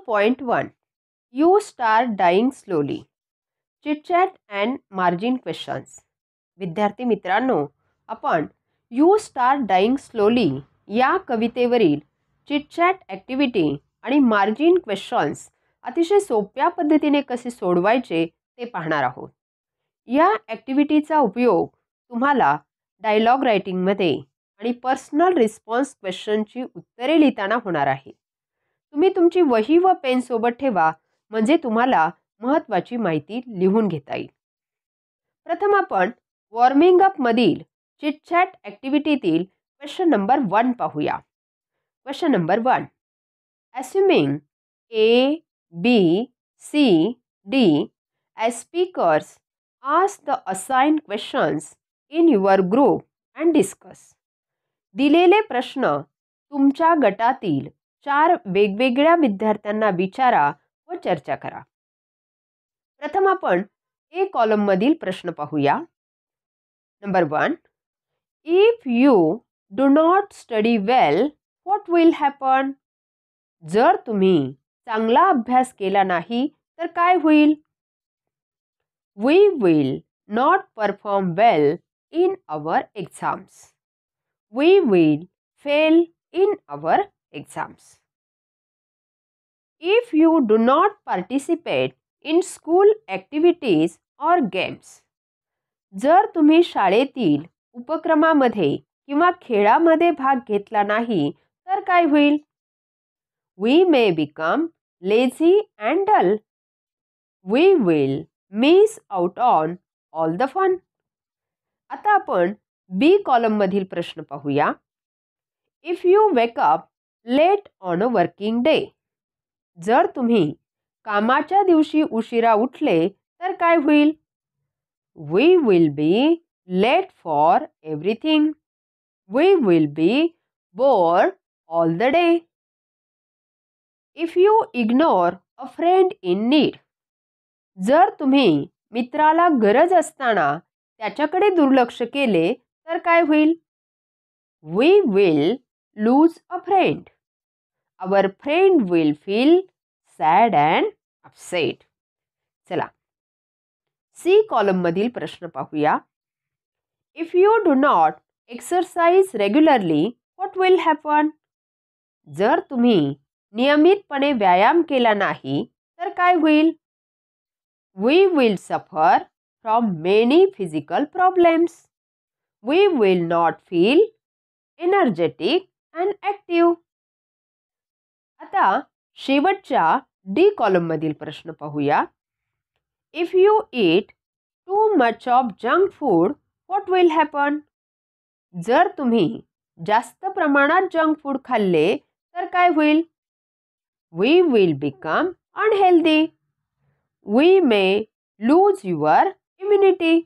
2.1 You start dying slowly. Chit-chat and margin questions. विद्यार्थी मित्रांनो, आपण यू स्टार्ट डाईंग स्लोली या कवितेवरील चिटचॅट ॲक्टिव्हिटी आणि मार्जिन क्वेश्चन्स अतिशय सोप्या पद्धतीने कसे सोडवायचे ते पाहणार आहोत. या ॲक्टिव्हिटीचा उपयोग तुम्हाला डायलॉग रायटिंगमध्ये आणि पर्सनल रिस्पॉन्स क्वेश्चनची उत्तरे लिहिताना होणार आहे. तुम्ही तुमची वही व पेन सोबत ठेवा, म्हणजे तुम्हाला महत्त्वाची माहिती लिहून घेता येईल. प्रथम आपण वॉर्मिंग अप मधील चिटचॅट ॲक्टिव्हिटीतील क्वेश्चन नंबर 1 पाहूया. Question number 1. Assuming A, B, C, D as speakers, ask the assigned questions in your group and discuss. दिलेले प्रश्न तुमच्या गटातील 4 वेगवेगळ्या विद्यार्थ्यांना विचारा व चर्चा करा. प्रथम आपण ए कॉलम मधील प्रश्न पाहूया. Number 1. If you do not study well, what will happen? जर तुम्ही चांगला अभ्यास केला नाही तर काय होईल? We will not perform well in our exams. We will fail in our exams. If you do not participate in school activities or games. जर तुम्ही शाळेतील उपक्रमामध्ये किंवा खेळामध्ये भाग घेतला नाही तर काय होईल? We may become lazy and dull. We will miss out on all the fun. आता आपण बी कॉलम मधील प्रश्न पाहूया. If you wake up late on a working day. जर तुम्ही कामाच्या दिवशी उशिरा उठले तर काय होईल? We will be late for everything. We will be bored all the day. If you ignore a friend in need. जर तुम्ही मित्राला गरज असताना त्याच्याकडे दुर्लक्ष केले तर काय होईल? We will lose a friend. Our friend will feel sad and upset. चला सी कॉलम मधील प्रश्न पाहूया. If you do not exercise regularly, what will happen? जर तुम्ही नियमितपणे व्यायाम केला नाही तर काय होईल? We will suffer from many physical problems. We will not feel energetic and active. आता शेवटच्या डी कॉलम मधील प्रश्न पाहूया. If you eat too much of junk food, what will happen? जर तुम्ही जास्त प्रमाणात जंक फूड खाल्ले तर काय होईल? We will become unhealthy. We may lose your immunity.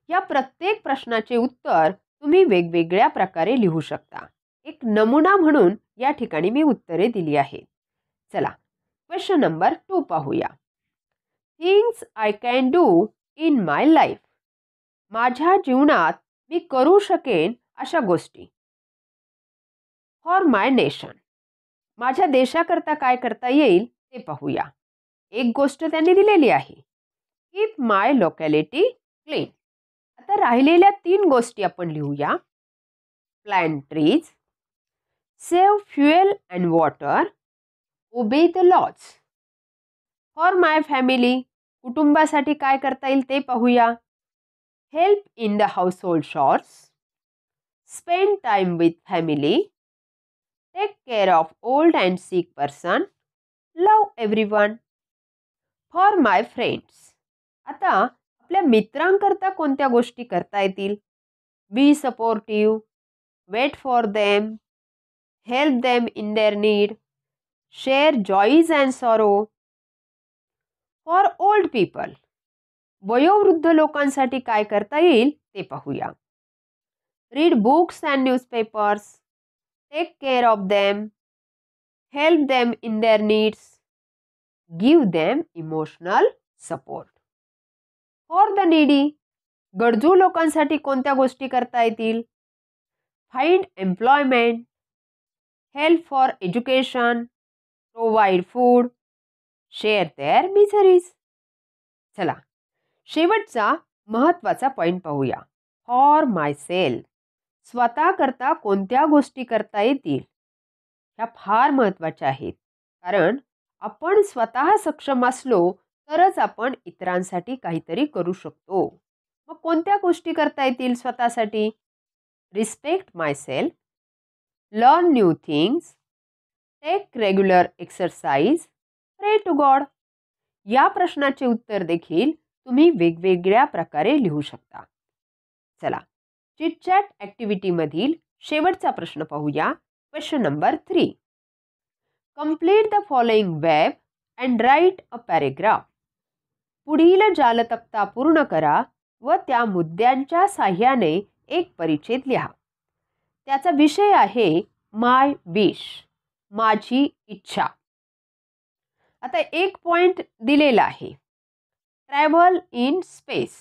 या प्रत्येक प्रश्नाचे उत्तर तुम्ही वेगवेगळ्या प्रकारे लिहू शकता. एक नमुना म्हणून या ठिकाणी मी उत्तरे दिली आहेत. चला क्वेश्चन नंबर 2 पाहूया. Things I can do in my life. माझ्या जीवनात मी करू शकेन अशा गोष्टी. For my nation. माझ्या देशाकरता काय करता येईल ते पाहूया. एक गोष्ट त्यांनी दिलेली आहे. Keep my locality clean. आता राहिलेल्या 3 गोष्टी आपण लिहूया. Plant trees. Save fuel and water. Obey the laws. For my family. कुटुंबासाठी काय करता येईल ते पाहूया. Help in the household chores. Spend time with family. Take care of old and sick person. Love everyone. For my friends. आता आपल्या मित्रांकरता कोणत्या गोष्टी करता येतील? Be supportive. Wait for them. Help them in their need. Share joys and sorrow. For old people. वयोवृद्ध लोकांसाठी काय करता येईल ते पाहूया. Read books and newspapers. Take care of them. Help them in their needs. Give them emotional support. For the needy. गरजू लोकांसाठी कोणत्या गोष्टी करता येतील? Find employment. Help for education. Provide food, share their miseries. चला शेवटचा महत्त्वाचा पॉईंट पाहूया. फॉर माय सेल्फ, स्वतः करता कोणत्या गोष्टी करता येतील ह्या फार महत्त्वाच्या आहेत. कारण आपण स्वतः सक्षम असलो तरच आपण इतरांसाठी काहीतरी करू शकतो. मग कोणत्या गोष्टी करता येतील स्वतःसाठी? Respect myself, learn new things, take regular exercise, pray to God. या प्रश्नाचे उत्तर देखील तुम्ही वेगवेगळ्या प्रकारे लिहू शकता. चला चिटचॅट ॲक्टिव्हिटीमधील शेवटचा प्रश्न पाहूया. Question number 3. Complete the following web and write a paragraph. पुढील जालतक्ता पूर्ण करा व त्या मुद्द्यांच्या साह्याने एक परिच्छेद लिहा. त्याचा विषय आहे माय विश, माझी इच्छा. आता एक पॉइंट दिलेला आहे, ट्रॅव्हल इन स्पेस,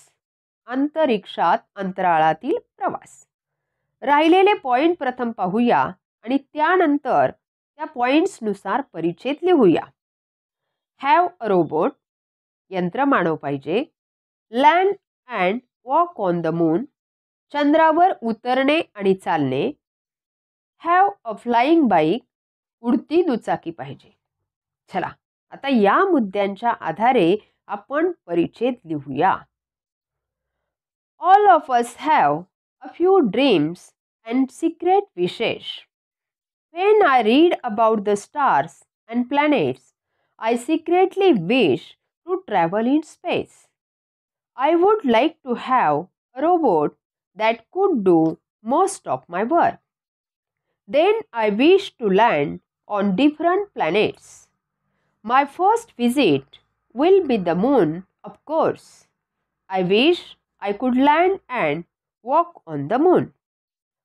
अंतरिक्षात अंतराळातील प्रवास. राहिलेले पॉइंट प्रथम पाहूया आणि त्यानंतर त्या पॉइंट्सनुसार परिच्छेद लिहूया. हॅव अ रोबोट, यंत्रमानव पाहिजे. Land and walk on the moon, चंद्रावर उतरणे आणि चालणे. हॅव अ फ्लाइंग बाईक, उडती दुचाकी पाहिजे. चला आता या मुद्द्यांच्या आधारे आपण परिच्छेद लिहूया. All of us have a few dreams and secret wishes. When I read about the stars and planets, I secretly wish to travel in space. I would like to have a robot that could do most of my work. Then I wish to land on different planets. My first visit will be the moon, of course. I wish I could land and walk on the moon.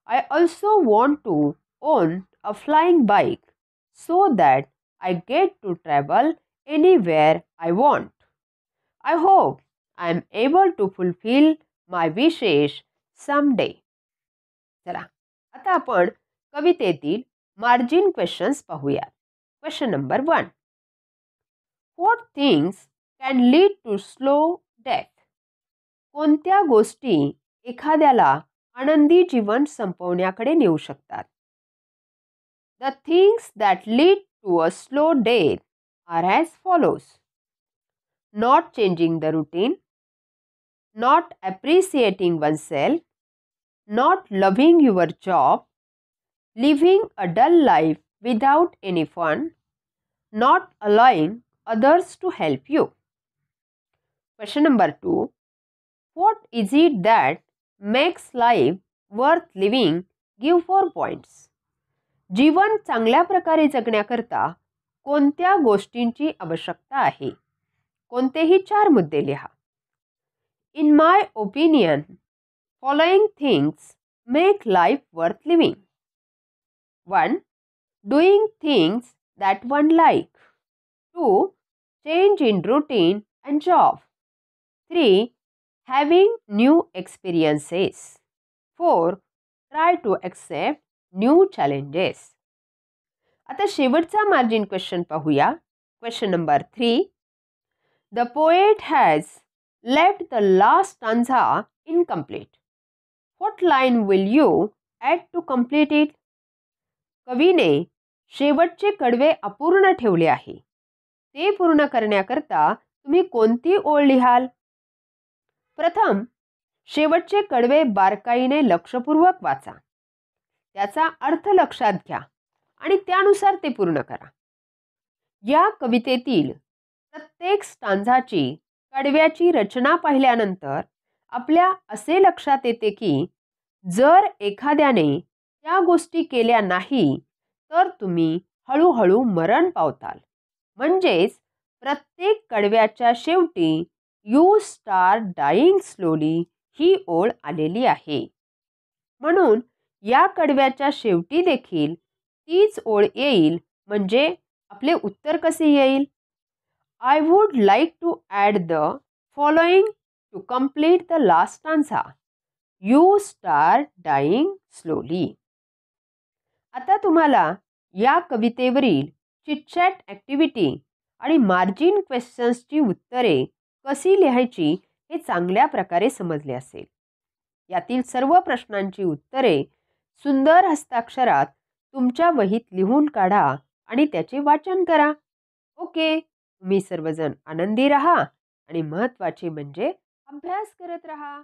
I also want to own a flying bike so that I get to travel anywhere I want. I hope I am able to fulfill my wishes someday. चला आता आपण कवितेतील margin questions पाहूया. Question number 1. What things can lead to slow death? कोणत्या गोष्टी एखाद्याला आनंदी जीवन संपवण्याकडे नेऊ शकतात? The things that lead to a slow death are as follows. Not changing the routine, not appreciating oneself, not loving your job, living a dull life without any fun, not allowing others to help you. Question number 2. What is it that makes life worth living? Give 4 points. जीवन चांगल्या प्रकारे जगण्याकरता कोणत्या गोष्टींची आवश्यकता आहे? कोणतेही 4 मुद्दे लिहा. In my opinion, following things make life worth living. 1. Doing things that one like. 2. Change in routine and job. 3. Having new experiences. 4. Try to accept new challenges. आता शेवटचा मार्जिन क्वेश्चन पाहूया. Question number 3. The poet has left the last stanza incomplete. What line will you add to complete it? कवीने शेवटचे कडवे अपूर्ण ठेवले आहे. ते पूर्ण करण्याकरता तुम्ही कोणती ओळ लिहाल? प्रथम शेवटचे कडवे बारकाईने लक्षपूर्वक वाचा. त्याचा अर्थ लक्षात घ्या आणि त्यानुसार ते पूर्ण करा. या कवितेतील प्रत्येक स्टांझाची कडव्याची रचना पाहिल्यानंतर आपल्या असे लक्षात येते की जर एखाद्याने त्या गोष्टी केल्या नाही तर तुम्ही हळूहळू मरण पावताल. म्हणजेच प्रत्येक कडव्याच्या शेवटी यू स्टार्ट डाईंग स्लोली ही ओळ आलेली आहे. म्हणून या कडव्याच्या शेवटी देखील तीच ओळ येईल. म्हणजे आपले उत्तर कसे येईल? I would like to add the following to complete the last stanza. You start dying slowly. आता तुम्हाला या कवितेवरील चिटचॅट ॲक्टिव्हिटी आणि मार्जिन क्वेश्चन्सची उत्तरे कशी लिहायची हे चांगल्या प्रकारे समजले असेल. यातील सर्व प्रश्नांची उत्तरे सुंदर हस्ताक्षरात तुमच्या वहीत लिहून काढा आणि त्याचे वाचन करा. ओके, तुम्ही सर्वजण आनंदी राहा आणि महत्त्वाचे म्हणजे अभ्यास करत राहा.